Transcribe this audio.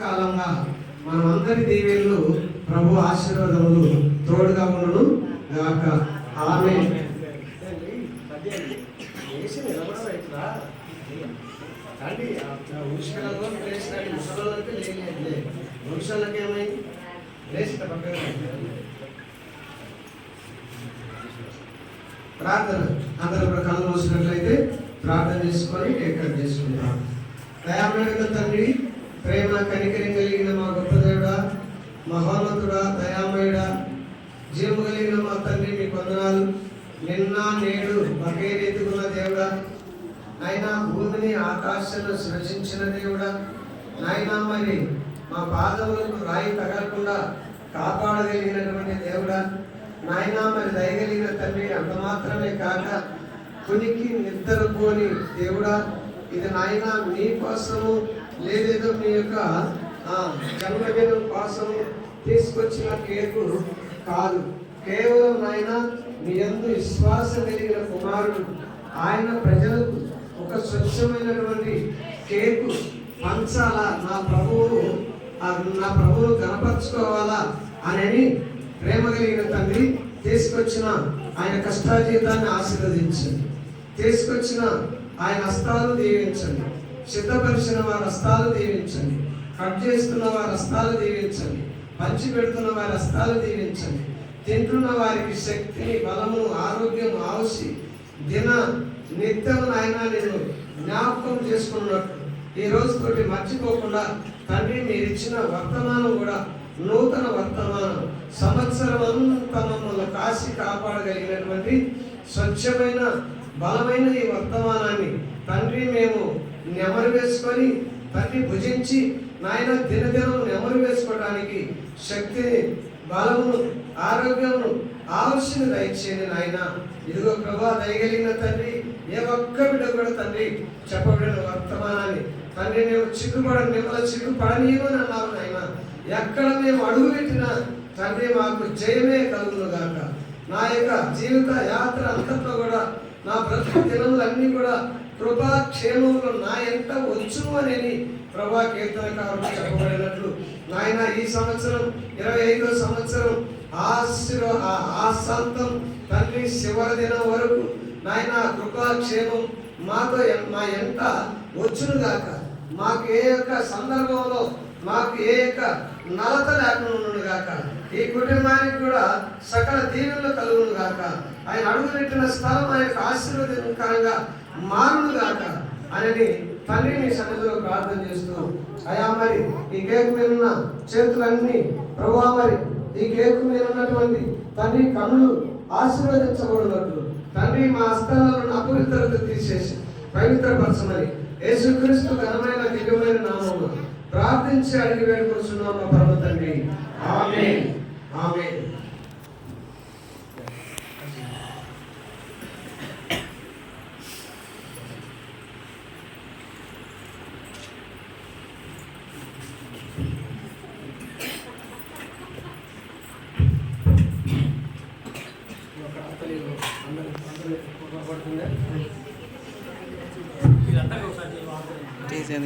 కాలంగా మనమందరి దీవెనలు ప్రభు ఆశీర్వాదములు తోడుగా ఉండను గాక. ఆమేన్. ప్రార్థన అందరూ కళ్ళు మూసినట్లయితే ప్రార్థన చేసుకొని ఏకం చేసుకుంటాం. దయామయుడ తండ్రి, ప్రేమ కనికరం కలిగిన మా గొప్ప దేవుడా, మహోన్నతుడా, దయామయుడా, జీవము కలిగిన మా తండ్రి, మీ వందనాలు. నిన్న నేడు ఒకే రీతికున్న దేవుడా, నాయనా భూమిని ఆకాశాన్ని సృజించిన దేవుడా, నాయనా మరి మా పాదములకు రాయి తగలకుండా కాపాడగలిగినటువంటి దేవుడా, నాయనా మరి దయగలిగిన తండ్రి, అంత మాత్రమే కాక కునికి నిద్రపోని దేవుడా, ఇది నాయనా మీ కోసము లేదేదో మీ యొక్క జన్మదినం కోసము తీసుకొచ్చిన కేకు కాదు, కేవలం నాయన మీ యందు విశ్వాసం కలిగిన కుమారుడు ఆయన ప్రజలకు ఒక స్వచ్ఛమైనటువంటి కేకు పంచాలా, నా ప్రభువును కనపరుచుకోవాలా అని ప్రేమ కలిగిన తండ్రి తీసుకొచ్చిన ఆయన కష్టాజీతాన్ని ఆశీర్వదించండి. తీసుకొచ్చిన ఆయన హస్తాలు దీవించండి. సిద్ధపరిచిన వారి హస్తాలు దీవించండి. కట్ చేస్తున్న వారి హస్తాలు దీవించండి. పంచి పెడుతున్న వారి హస్తాలు దీవించండి. తింటున్న వారికి శక్తిని, బలము, ఆరోగ్యం, ఆవుసి దిన నిత్యం నాయన నేను జ్ఞాపకం చేసుకున్నట్టు ఈ రోజుతోటి మర్చిపోకుండా తండ్రి మీరు ఇచ్చిన వర్తమానం కూడా నూతన వర్తమానం సంవత్సరం అంతా మమ్మల్ని కాసి కాపాడగలిగినటువంటి స్వచ్ఛమైన బలమైన ఈ వర్తమానాన్ని తండ్రి మేము నెమరు వేసుకొని తండ్రి భుజించి నాయన దినదినం నెమరు వేసుకోవడానికి శక్తిని, బలమును, ఆరోగ్యమును ఆవశ్యన దయచేయండి నాయన. ఇదిగో ప్రభా దయగలిగిన తండ్రి, ఏ ఒక్క బిడ్డ కూడా తండ్రి చెప్పబడిన వర్తమానాన్ని తండ్రి మేము మిమ్మల్ని చిక్కుపడనీయను అని అన్నారు నాయన. ఎక్కడ మేము అడుగు పెట్టినా తండ్రి మాకు జయమే కలుగును గాక. నా యొక్క జీవిత యాత్ర అంతట్లో కూడా నా బ్రతుకు దినములన్నీ కూడా కృపా క్షేమములు నా ఎంత వచ్చును అనేది ప్రభా కీర్తనకారులు చెప్పబడినట్లు నాయన ఈ సంవత్సరం 25వ సంవత్సరం ఆశాంతం తండ్రి చివరి దినం వరకు నాయన కృపా క్షేమం మాతో మా ఎంత వచ్చును గాక. మాకు ఏ యొక్క సందర్భంలో మాకు ఏ యొక్క నలత లేకుండా గాక. ఈ కుటుంబానికి కూడా సకల దీవెనలు కలుగును గాక. ఆయన అడుగుపెట్టిన స్థలం ఆయనకు ఆశీర్వాదకరంగా మారును గాక అని తండ్రి మీ సన్నిధిలో ప్రార్థన చేస్తూ అయా మరి ఈ కేకు మీద ఉన్న చేతులన్నీ ప్రభువా మరి ఈ కేకు మీద ఉన్నటువంటి తండ్రి కన్నులు ఆశీర్వదించబడినట్లు తండ్రి మా హస్తాలను అపవిత్రత తీసేసి పవిత్రపరచమని యేసుక్రీస్తు ఘనమైన దివ్యమైన నామములో ప్రార్థించి అడిగి వేడుకొస్తున్నాం మా పరమ తండ్రి. ఆమేన్. ఆమేన్. తీసే